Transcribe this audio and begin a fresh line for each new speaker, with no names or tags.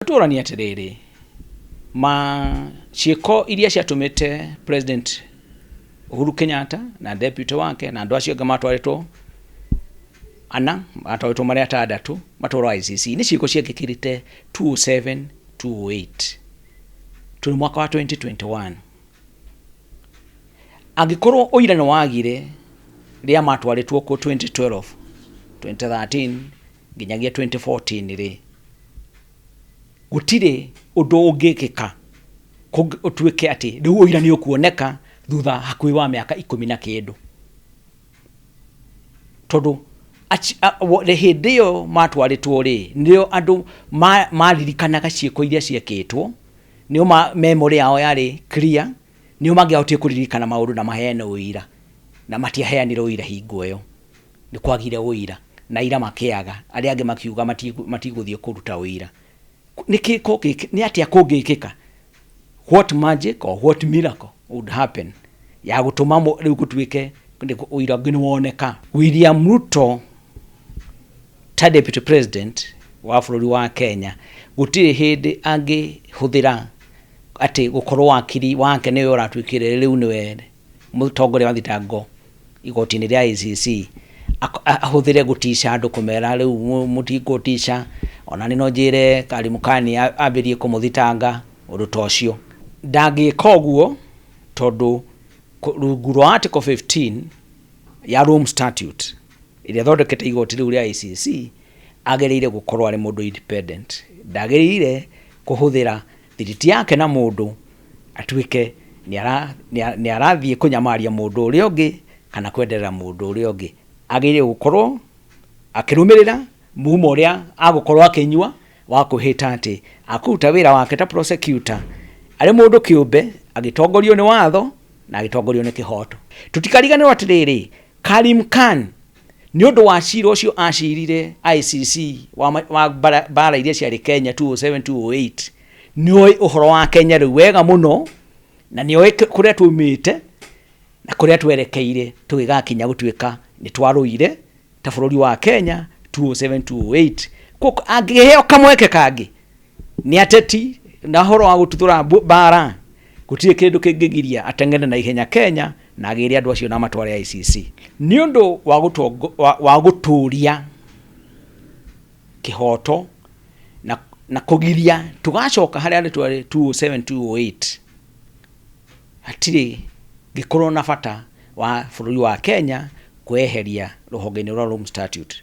tũrania atiriri ciĩko iria ciatũmĩte President Uhuru Kenyatta na deputy wake na andũ acio angĩ matwarĩtwo matwarĩtwo marĩa atandatũ matwarwo ICC nĩ ciĩko ciekĩkĩrĩte 2007 2008 tũrĩ mwaka wa 2021. Angĩkorwo ũira nĩ wagire rĩa matwarĩtwo kũ 2012 2013 nginyagia 2014 rĩ, gũtirĩ ũndũ ũngĩkĩka ũtuĩke atĩ rĩu ũira nĩ ũkuoneka thutha hakuhĩ wa mĩaka 10 na kĩndũ. Tondũ hĩndĩ ĩyo matwarĩtwo rĩ, nĩo andũ maririkanaga ciĩko iria ciekĩtwo, nĩo memory yao yarĩ clear, nĩo mangĩahotire kũririkana maũndũ na maheane ũira, na matiaheanire ũira hingo ĩyo. Nĩ kwagire ũira na ira makĩaga, arĩa angĩ makiuga matigũthiĩ kũruta ũira. Nĩ atĩa kũngĩkĩka? What magic or what miracle would happen ya gũtũma rĩu gũtuĩke ũira ũngĩ nĩwoneka? William Ruto ta deputy president wa bũrũri wa Kenya gũtirĩ hĩndĩ angĩhũthĩra atĩ gũkorwo wakiri wake nĩwe ũratuĩkire rĩu nĩwe mũtongoria wa thitango igoti-inĩ rĩa ICC ahũthĩre gũtica andũ kũmera rĩu mũtigũtica, ona nĩ no njĩre Karim ambĩrie kũmũthitanga ũndũ ta ũcio. Ndangĩka ũguo tondũ rungu rwa Article 15 ya Rome Statute ĩrĩa thondekete igoti rĩu rĩa ICC agĩrĩire gũkorwo arĩ mũndũ independent. Ndagĩrĩire kũhũthĩra thiriti yake na mũndũ atuĩke nĩ arathiĩ kũnyamaria mũndũ ũrĩa ũngĩ kana kwenderera mũndũ ũrĩa ũngĩ. Agĩrĩire gũkorwo akĩrũmĩrĩra mumo ũrĩa agũkorwo akĩnyua wa kwĩhĩta atĩ akũruta wĩra wake ta prosecutor arĩ mũndũ kĩũmbe agĩtongorio nĩ watho na agĩtongorio nĩ kĩhoto. Tũtikariganĩrwo atĩrĩrĩ, Karim nĩ ũndũ wa cira ũcio acirire ICC wa bara iria ciarĩ Kenya 2007 2008 nĩoĩ ũhoro wa Kenya rĩu wega mũno, na nĩoĩ kũrĩa tuumĩte na kũrĩa twerekeire tũgĩgakinya gũtuĩka nĩ twarũire ta bũrũri wa Kenya 2007 2008. Kũguo angĩheo kamweke kangĩ nĩ ateti na ũhoro wa gũtuthũra bara, gũtirĩ kĩndũ kĩngĩgiria ateng'ere na ihenya Kenya na agĩre andũ acio na matware ICC. Nĩ ũndũ wa gũtũria kĩhoto na kũgiria tũgacoka harĩa arĩ twarĩ 2007 2008, hatirĩ gĩkorwo na bata wa bũrũri wa Kenya kweheria rũhonge-inĩ rwa Rome Statute.